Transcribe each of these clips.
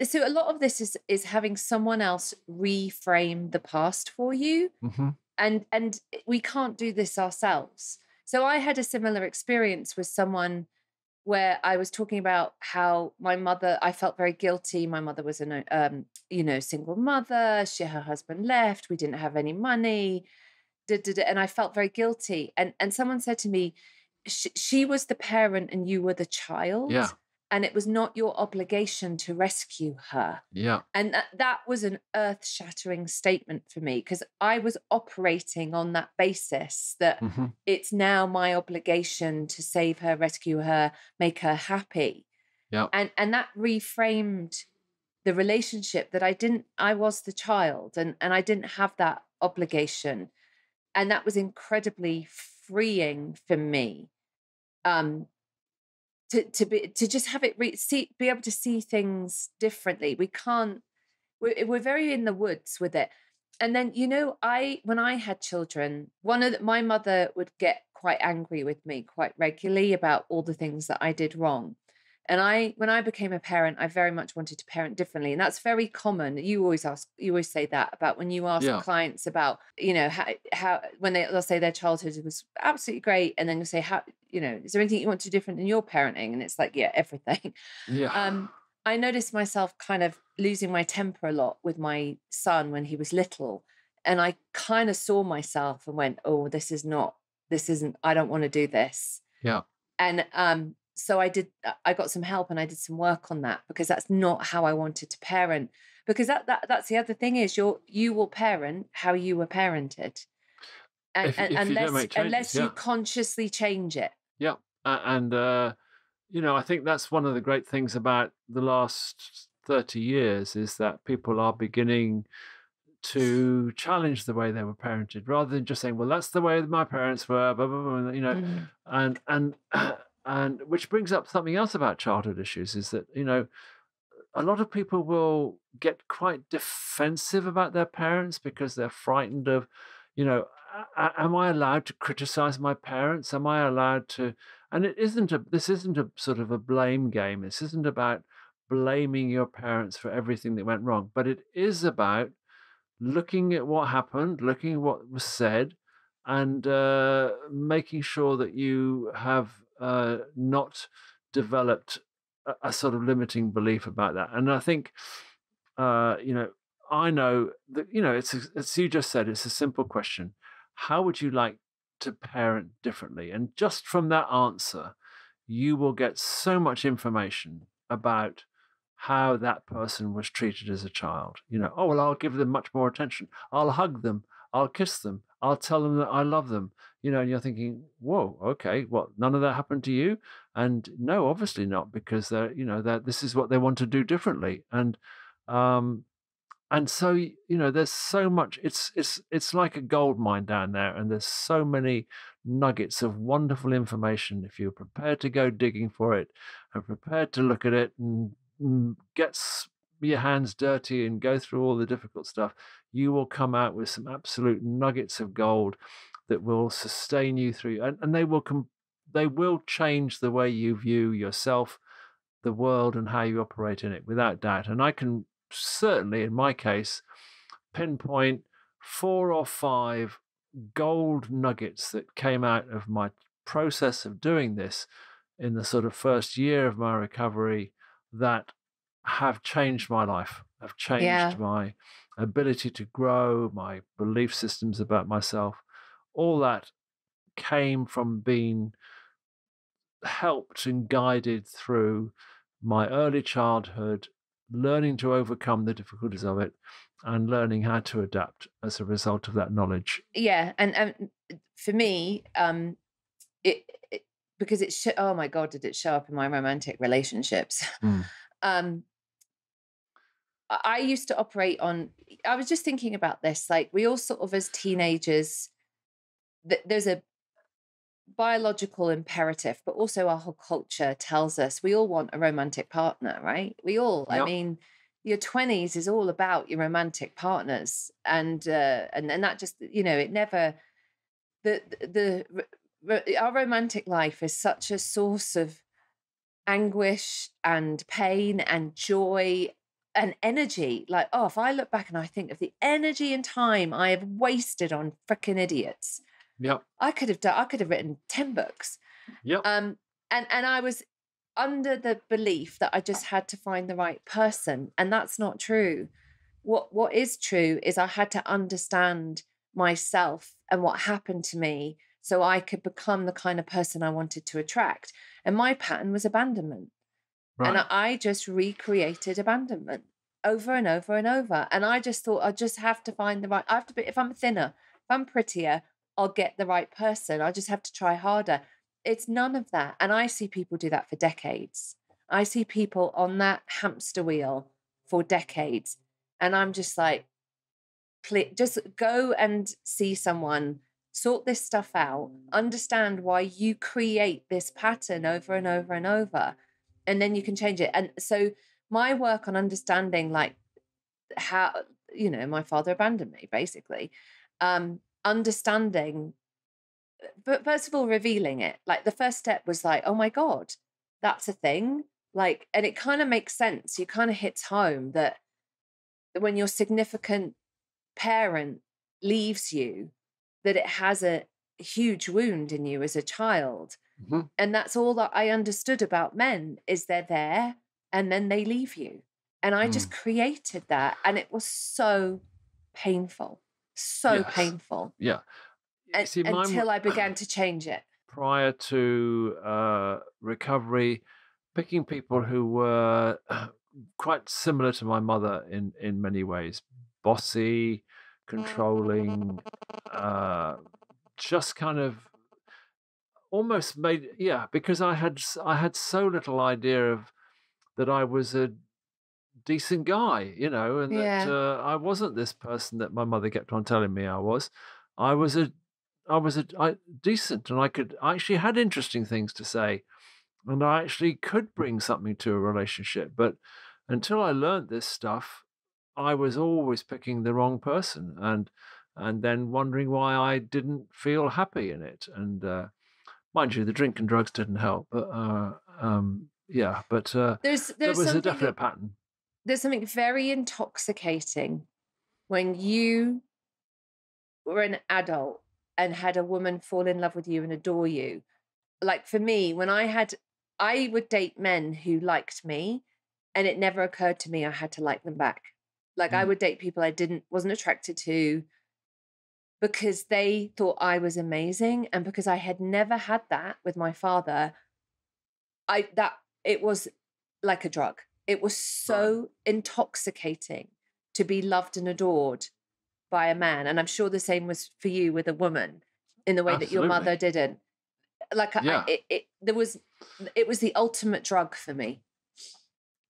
So a lot of this is having someone else reframe the past for you. Mm-hmm. And we can't do this ourselves. So I had a similar experience with someone where I was talking about how my mother, I felt very guilty. My mother was single mother. Her husband left. We didn't have any money. And I felt very guilty. And someone said to me, she was the parent and you were the child. Yeah. And it was not your obligation to rescue her. Yeah. And that was an earth-shattering statement for me, because I was operating on that basis that it's now my obligation to save her, rescue her, make her happy. Yeah. And that reframed the relationship that I was the child and I didn't have that obligation. And that was incredibly freeing for me. To just have it be able to see things differently. We're very in the woods with it. And then, when I had children, my mother would get quite angry with me quite regularly about all the things that I did wrong. And when I became a parent, I very much wanted to parent differently. And that's very common. You always say that about when you ask clients about, how when they'll say their childhood was absolutely great. And then you'll say, how, is there anything you want to do different in your parenting? And it's like, yeah, everything. Yeah. I noticed myself kind of losing my temper a lot with my son when he was little. And I kind of saw myself and went, oh, this isn't, I don't want to do this. Yeah. And, so I got some help and I did some work on that, because that's not how I wanted to parent. Because that's the other thing is you will parent how you were parented. And, if you don't make changes, unless you consciously change it. Yeah. And, I think that's one of the great things about the last 30 years is that people are beginning to challenge the way they were parented, rather than just saying, well, that's the way my parents were, blah, blah, blah, and which brings up something else about childhood issues is that, a lot of people will get quite defensive about their parents because they're frightened of, am I allowed to criticize my parents? Am I allowed to? And this isn't a sort of a blame game. This isn't about blaming your parents for everything that went wrong, but it is about looking at what happened, looking at what was said, and making sure that you have not developed a sort of limiting belief about that. And I think, I know that, it's you just said, it's a simple question. How would you like to parent differently? And just from that answer, you will get so much information about how that person was treated as a child. Oh, well, I'll give them much more attention. I'll hug them. I'll kiss them. I'll tell them that I love them. And you're thinking, whoa, okay, what? None of that happened to you? And no, obviously not, because that this is what they want to do differently. And so, there's so much. It's like a gold mine down there, and there's so many nuggets of wonderful information if you're prepared to go digging for it and prepared to look at it and get your hands dirty and go through all the difficult stuff. You will come out with some absolute nuggets of gold that will sustain you through, and they will change the way you view yourself, the world, and how you operate in it, without doubt. And I can certainly, in my case, pinpoint 4 or 5 gold nuggets that came out of my process of doing this in the sort of first year of my recovery that have changed my life, have changed my ability to grow, my belief systems about myself. All that came from being helped and guided through my early childhood, learning to overcome the difficulties of it and learning how to adapt as a result of that knowledge. Yeah. And for me, because oh my God, did it show up in my romantic relationships? I used to operate on, I was just thinking about this, like we all sort of as teenagers, there's a biological imperative, but also our whole culture tells us we all want a romantic partner, right? We all, I mean, your 20s is all about your romantic partners. And that just, it never, our romantic life is such a source of anguish and pain and joy and energy. Like, oh, if I look back and I think of the energy and time I have wasted on freaking idiots, Yep. I could have written 10 books. Yep. And I was under the belief that I just had to find the right person. And that's not true. What is true is I had to understand myself and what happened to me so I could become the kind of person I wanted to attract. And my pattern was abandonment. And Right. I just recreated abandonment over and over and over. And I just thought I just have to find the right, I have to be, if I'm thinner, if I'm prettier, I'll get the right person. I just have to try harder. It's none of that. And I see people do that for decades. I see people on that hamster wheel for decades. And I'm just like, just go and see someone, sort this stuff out, understand why you create this pattern over and over and over, and then you can change it. And so my work on understanding, like, how, my father abandoned me, basically, understanding, but first of all, revealing it. Like, the first step was like, oh my God, that's a thing. Like, and it kind of makes sense. You kind of hits home that when your significant parent leaves you, that it has a huge wound in you as a child. Mm-hmm. And that's all that I understood about men, is they're there and then they leave you. And I just created that. And it was so painful, painful. Yeah. See, until I began to change it. Prior to recovery, picking people who were quite similar to my mother in many ways, bossy, controlling, just kind of almost made, because I had so little idea of that I was a decent guy, and that I wasn't this person that my mother kept on telling me I was. I was decent, and I actually had interesting things to say, and I actually could bring something to a relationship. But until I learned this stuff, I was always picking the wrong person, and then wondering why I didn't feel happy in it. And mind you, the drink and drugs didn't help. But There's there was a something definite pattern. There's something very intoxicating when you were an adult and had a woman fall in love with you and adore you. Like, for me, I would date men who liked me, and it never occurred to me I had to like them back. Like, I would date people I wasn't attracted to because they thought I was amazing. And because I had never had that with my father, it was like a drug. It was so intoxicating to be loved and adored by a man. And I'm sure the same was for you with a woman, in the way that your mother didn't. Like, it was the ultimate drug for me.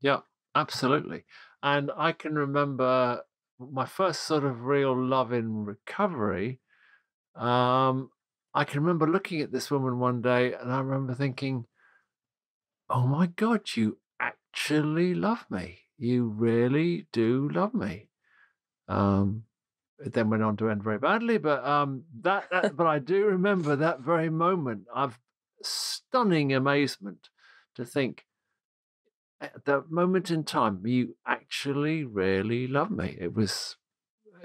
Yeah, absolutely. And I can remember my first sort of real love in recovery. I can remember looking at this woman one day, and I remember thinking, oh my God, you actually love me. You really do love me. It then went on to end very badly, but but I do remember that very moment of stunning amazement to think, at that moment in time, you actually really love me. It was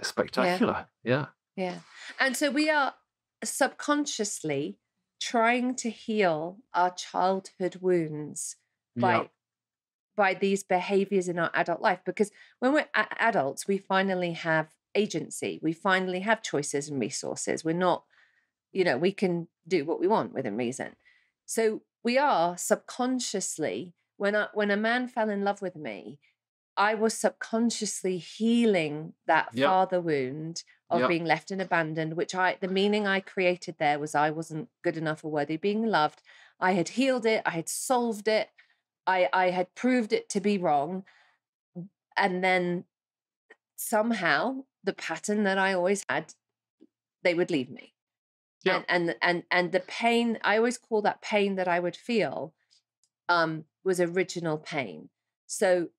spectacular. Yeah. Yeah. And so we are subconsciously trying to heal our childhood wounds by these behaviors in our adult life, because when we're adults, we finally have agency. We finally have choices and resources. We're not, we can do what we want within reason. So we are subconsciously, when a man fell in love with me, I was subconsciously healing that father wound of being left and abandoned, which the meaning I created there was I wasn't good enough or worthy of being loved. I had healed it. I had solved it. I had proved it to be wrong. And then somehow the pattern that I always had, they would leave me. Yeah. And the pain, I always call that pain that I would feel, was original pain. So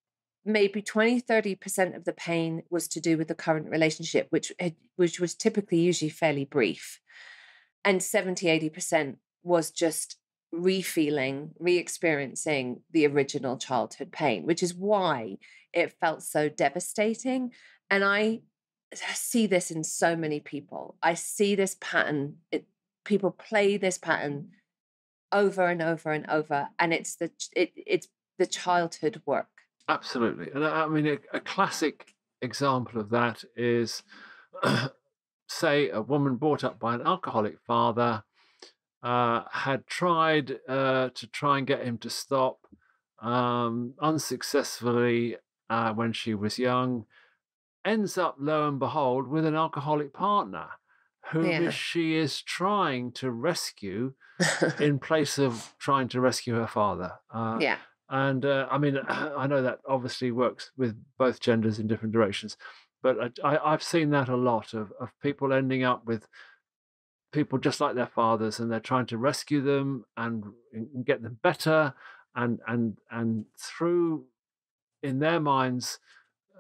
maybe 20-30% of the pain was to do with the current relationship, which was typically usually fairly brief. And 70-80% was just re-experiencing the original childhood pain, which is why it felt so devastating. And I see this in so many people. I see this pattern. People play this pattern over and over and over, and it's the childhood work. Absolutely. And I mean, a classic example of that is, say, a woman brought up by an alcoholic father, had tried to try and get him to stop, unsuccessfully when she was young, ends up, lo and behold, with an alcoholic partner who Yeah. she is trying to rescue in place of trying to rescue her father. Yeah. And I mean, I know that obviously works with both genders in different directions, but I've seen that a lot of people ending up with people just like their fathers, and they're trying to rescue them and get them better, and through, in their minds,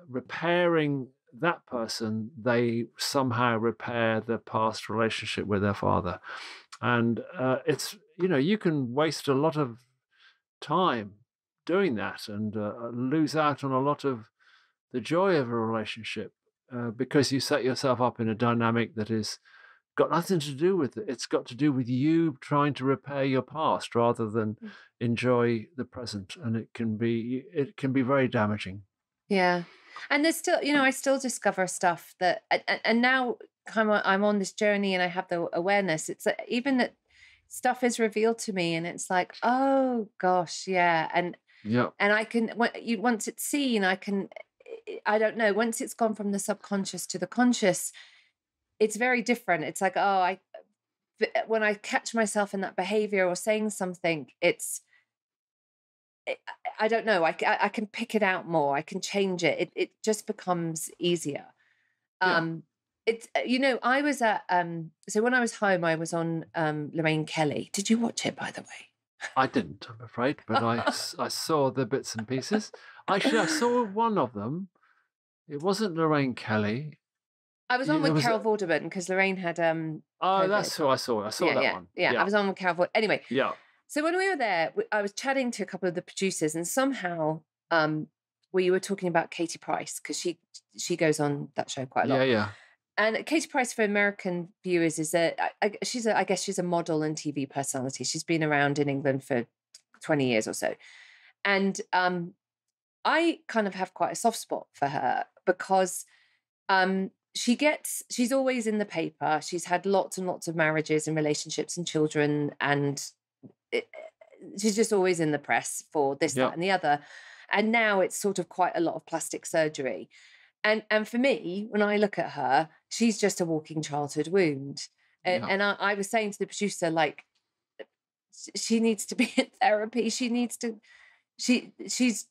repairing that person, they somehow repair the past relationship with their father. And it's, you can waste a lot of time doing that, and lose out on a lot of the joy of a relationship, because you set yourself up in a dynamic that is got nothing to do with it. It's got to do with you trying to repair your past rather than enjoy the present, and it can be very damaging. Yeah. And there's still, I still discover stuff that, and now I'm on this journey and I have the awareness. It's like, even that stuff is revealed to me and it's like, oh gosh, yeah. Yeah, And I can, once it's seen, I don't know, once it's gone from the subconscious to the conscious, it's very different. It's like, when I catch myself in that behavior or saying something, I don't know. I can pick it out more. I can change it. It just becomes easier. yeah. It's I was at so when I was home, I was on Lorraine Kelly. Did you watch it, by the way? I didn't, I'm afraid, but I saw the bits and pieces. Actually, I saw one of them. It wasn't Lorraine Kelly. I was on There with was. Carol Vorderman because Lorraine had Oh, COVID. that's who I saw. I saw Yeah, that yeah, one. yeah. I Yeah, was on with Carol. Anyway, yeah, so when we were there, I was chatting to a couple of the producers, and somehow we were talking about Katie Price because she goes on that show quite a yeah, lot. yeah, And Katie Price, for American viewers, is I guess she's a model and TV personality. She's been around in England for 20 years or so. And I kind of have quite a soft spot for her because she's always in the paper. She's had lots and lots of marriages and relationships and children, and it, she's just always in the press for this, yeah, that, and the other. And now it's sort of quite a lot of plastic surgery. And for me, when I look at her, she's just a walking childhood wound. yeah, And I was saying to the producer, like, she needs to be in therapy. She needs to. She's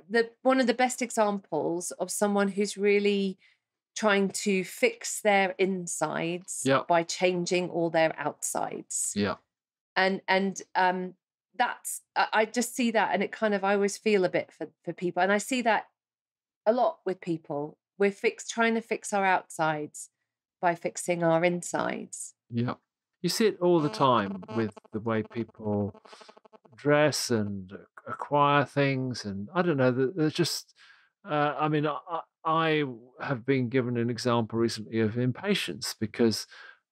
the one of the best examples of someone who's really trying to fix their insides yeah, by changing all their outsides. yeah, And that's I just see that, and it kind of, I always feel a bit for people, and I see that a lot with people. We're trying to fix our outsides by fixing our insides. yeah. You see it all the time with the way people dress and acquire things, and I don't know. There's just, I mean, I have been given an example recently of impatience because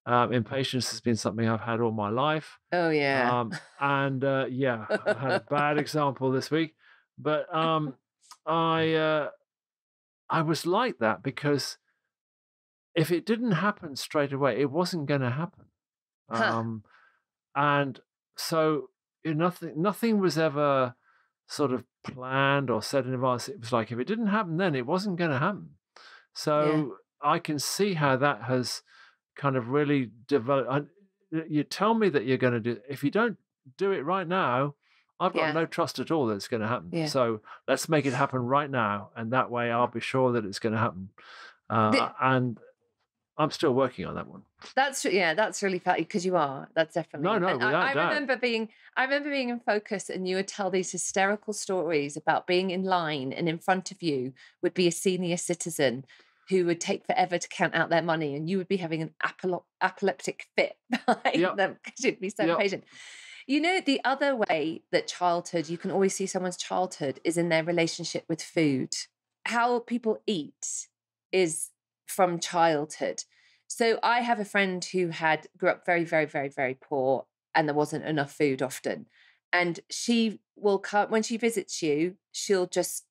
impatience has been something I've had all my life. Oh yeah. And yeah, I had a bad example this week, but I uh, I was like that because if it didn't happen straight away, it wasn't going to happen. Huh. Um, and so nothing was ever sort of planned or said in advance. It was like if it didn't happen then, it wasn't going to happen. Yeah. So I can see how that has kind of really developed. You tell me that you're going to do. If you don't do it right now, I've got Yeah. no trust at all that it's going to happen. Yeah. So let's make it happen right now, and that way I'll be sure that it's going to happen. The- And I'm still working on that one. that's really funny because you are. That's definitely. No, no, And I without doubt. remember being in focus, and you would tell these hysterical stories about being in line, and in front of you would be a senior citizen who would take forever to count out their money, and you would be having an epileptic fit behind Yep, them because you'd be so yep. impatient. You know, the other way that childhood, you can always see someone's childhood is in their relationship with food. How people eat is from childhood. So I have a friend who had grew up very, very, very, very poor, and there wasn't enough food often. And she will come when she visits you, she'll just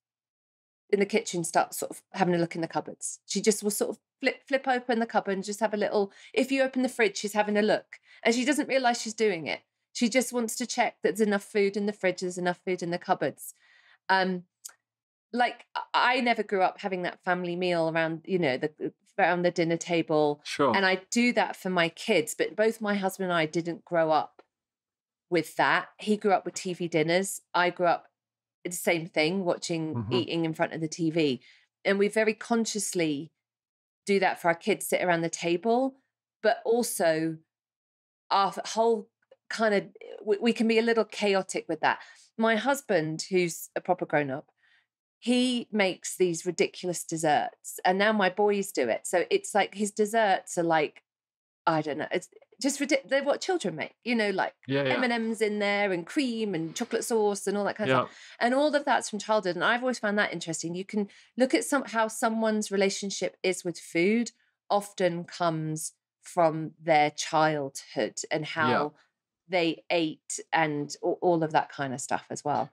in the kitchen start sort of having a look in the cupboards. She just will sort of flip open the cupboard and just have a little. If you open the fridge, she's having a look, and she doesn't realize she's doing it. She just wants to check that there's enough food in the fridge, there's enough food in the cupboards. Um, like I never grew up having that family meal around, around the dinner table, Sure. and I do that for my kids. But both my husband and I didn't grow up with that. He grew up with TV dinners. I grew up the same thing, Hmm. eating in front of the TV. And we very consciously do that for our kids, sit around the table, but also our whole kind of, we can be a little chaotic with that. My husband, who's a proper grown up, he makes these ridiculous desserts, and now my boys do it. So it's like his desserts are like, I don't know. It's just ridiculous. They're what children make, like Yeah, yeah, M&Ms in there and cream and chocolate sauce and all that kind of yeah, stuff. And all of that's from childhood. And I've always found that interesting. You can look at how someone's relationship is with food often comes from their childhood and yeah. how they ate and all of that kind of stuff as well.